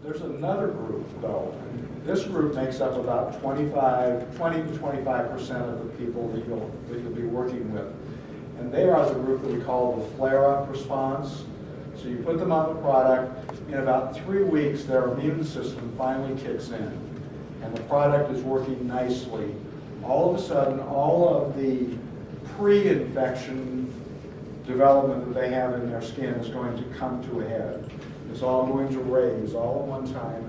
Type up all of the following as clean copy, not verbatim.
There's another group, though. This group makes up about 20 to 25% of the people that you'll be working with. And they are the group that we call the flare-up response. So you put them on the product, in about 3 weeks their immune system finally kicks in. And the product is working nicely. All of a sudden, all of the pre-infection development that they have in their skin is going to come to a head. It's all going to raise all at one time.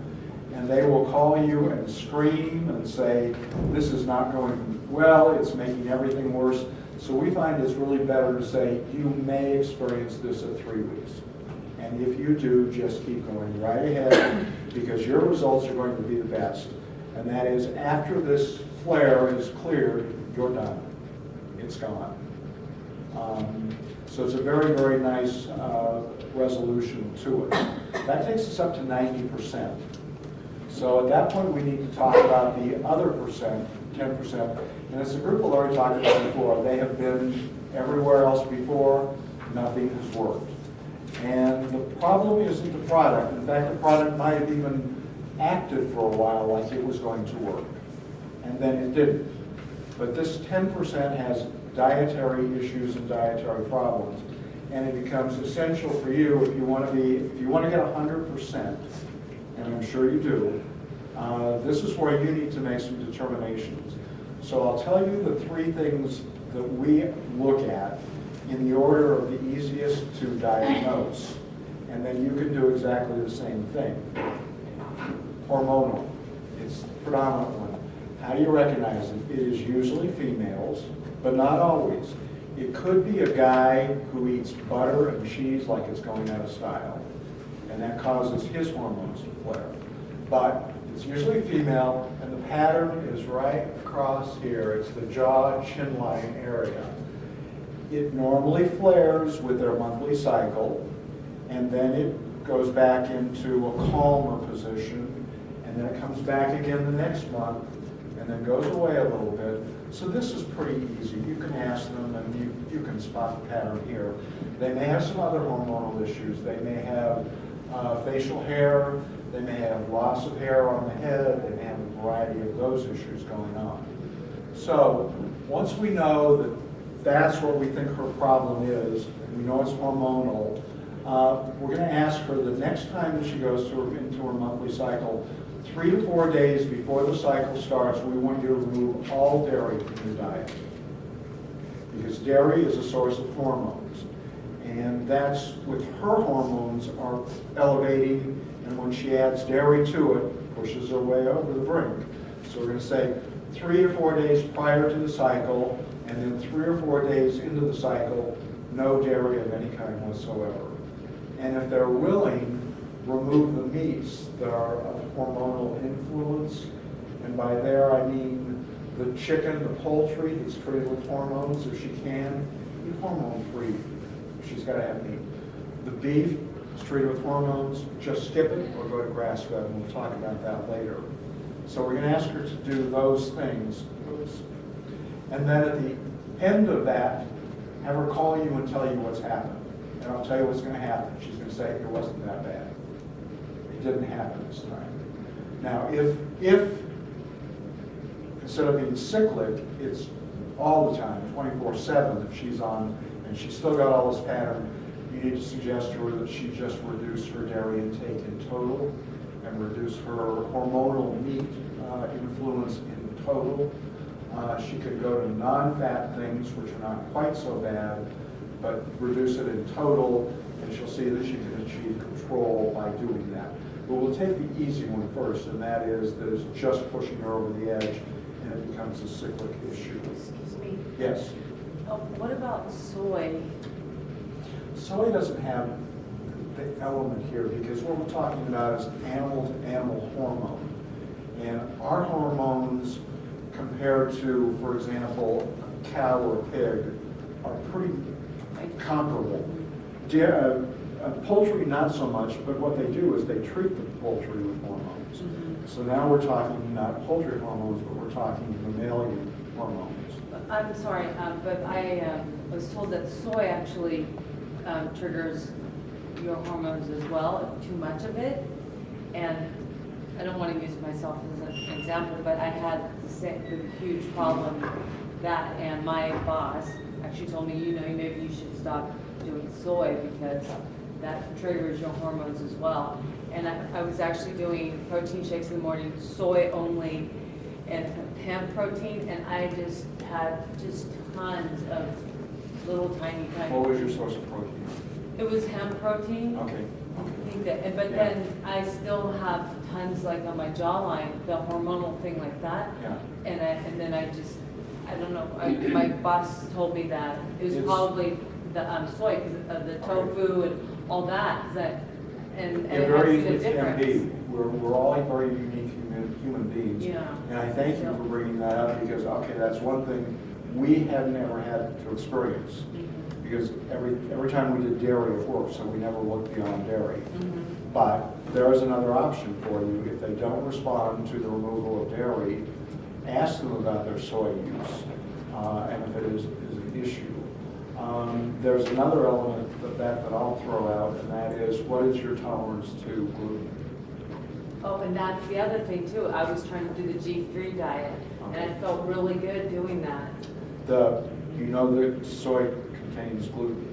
And they will call you and scream and say, this is not going well, it's making everything worse. So we find it's really better to say, you may experience this at 3 weeks. And if you do, just keep going right ahead, because your results are going to be the best. And that is, after this flare is cleared, you're done. It's gone. So it's a very, very nice resolution to it. That takes us up to 90%. So at that point, we need to talk about the other percent, 10%. And it's a group we've already talked about before. They have been everywhere else before. Nothing has worked. And the problem isn't the product. In fact, the product might have even acted for a while like it was going to work. And then it didn't. But this 10% has dietary issues and dietary problems. And it becomes essential for you if you want to get 100%, and I'm sure you do, this is where you need to make some determinations. So I'll tell you the 3 things that we look at in the order of the easiest to diagnose. And then you can do exactly the same thing. Hormonal. It's the predominant one. How do you recognize it? It is usually females, but not always. It could be a guy who eats butter and cheese like it's going out of style, and that causes his hormones to flare. But it's usually female, and the pattern is right across here. It's the jaw, chin line area. It normally flares with their monthly cycle, and then it goes back into a calmer position, and then it comes back again the next month, and then goes away a little bit. So this is pretty easy. You can ask them, and you can spot the pattern here. They may have some other hormonal issues. They may have facial hair. They may have loss of hair on the head. They may have a variety of those issues going on. So once we know that that's what we think her problem is, and we know it's hormonal, we're going to ask her the next time that she goes into her monthly cycle, 3 to 4 days before the cycle starts, we want you to remove all dairy from your diet. Because dairy is a source of hormones. And that's, with her hormones are elevating, and when she adds dairy to it, pushes her way over the brink. So we're going to say 3 or 4 days prior to the cycle, and then 3 or 4 days into the cycle, no dairy of any kind whatsoever. And if they're willing, remove the meats that are of hormonal influence. And by there I mean the chicken, the poultry that's treated with hormones, if she can, eat hormone-free. She's got to have meat. The beef is treated with hormones, just skip it or go to grass-fed, and we'll talk about that later. So we're going to ask her to do those things. And then at the end of that, have her call you and tell you what's happened. And I'll tell you what's going to happen. She's going to say, it wasn't that bad. It didn't happen this time. Now, if instead of being cyclic, it's all the time, 24/7 that she's on, and she's still got all this pattern, you need to suggest to her that she just reduce her dairy intake in total and reduce her hormonal meat influence in total. She could go to non-fat things, which are not quite so bad, but reduce it in total, and she'll see that she can achieve control by doing that. But we'll take the easy one first, and that is just pushing her over the edge, and it becomes a cyclic issue. Excuse me. Yes? What about soy? Soy doesn't have the element here, because what we're talking about is animal-to-animal hormone. And our hormones, compared to, for example, a cow or a pig, are pretty comparable. Poultry, not so much, but what they do is they treat the poultry with hormones. Mm-hmm. So now we're talking not poultry hormones, but we're talking mammalian hormones. I'm sorry, but I was told that soy actually triggers your hormones as well, too much of it. And I don't want to use myself as an example, but I had the huge problem that, and my boss actually told me, you know, maybe you should stop doing soy because that triggers your hormones as well. And I was actually doing protein shakes in the morning, soy only, and hemp protein, and I just had tons of little tiny. What was your source of protein? It was hemp protein. Okay. I think that, but then I still have tons like on my jawline, the hormonal thing like that. Yeah. And then I don't know, my boss told me that it was probably the soy because of the tofu and all that, and It it very has to be a easily can difference. be. We're all very unique human beings. Yeah. And I thank you for bringing that up because, okay, that's one thing we had never had to experience. Mm-hmm. Because every time we did dairy, it worked, so we never looked beyond dairy. Mm-hmm. But there is another option for you. If they don't respond to the removal of dairy, ask them about their soy use, and if it is an issue. There's another element that I'll throw out, and that is, what is your tolerance to gluten? Oh, and that's the other thing too. I was trying to do the G3 diet, and I felt really good doing that. You know that soy contains gluten?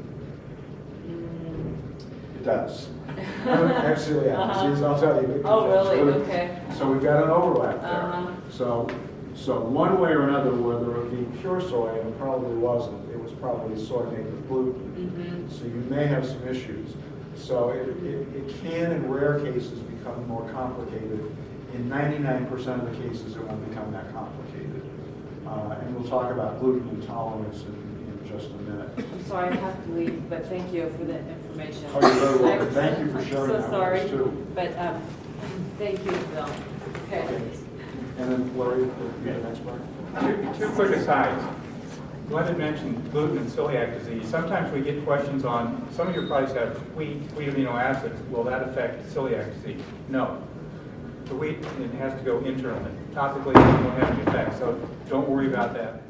It does. Actually, yeah. See, I'll tell you. It Oh, contains really? gluten. Okay. So we've got an overlap there. Uh-huh. So one way or another, whether it be pure soy, and it probably wasn't, it was probably soy made with gluten. Mm-hmm. So you may have some issues. So it can, in rare cases, become more complicated. In 99% of the cases, it won't become that complicated. And we'll talk about gluten intolerance in just a minute. I'm sorry I have to leave, but thank you for the information. Oh, you're very welcome. Thank you for sharing I'm that so sorry, with us, too. but thank you, Bill. Okay. And then Larry, the next part. Two quick asides. Glenda mentioned gluten and celiac disease. Sometimes we get questions on, some of your products have wheat amino acids. Will that affect celiac disease? No. The wheat, it has to go internally. Topically, it won't have any effect, so don't worry about that.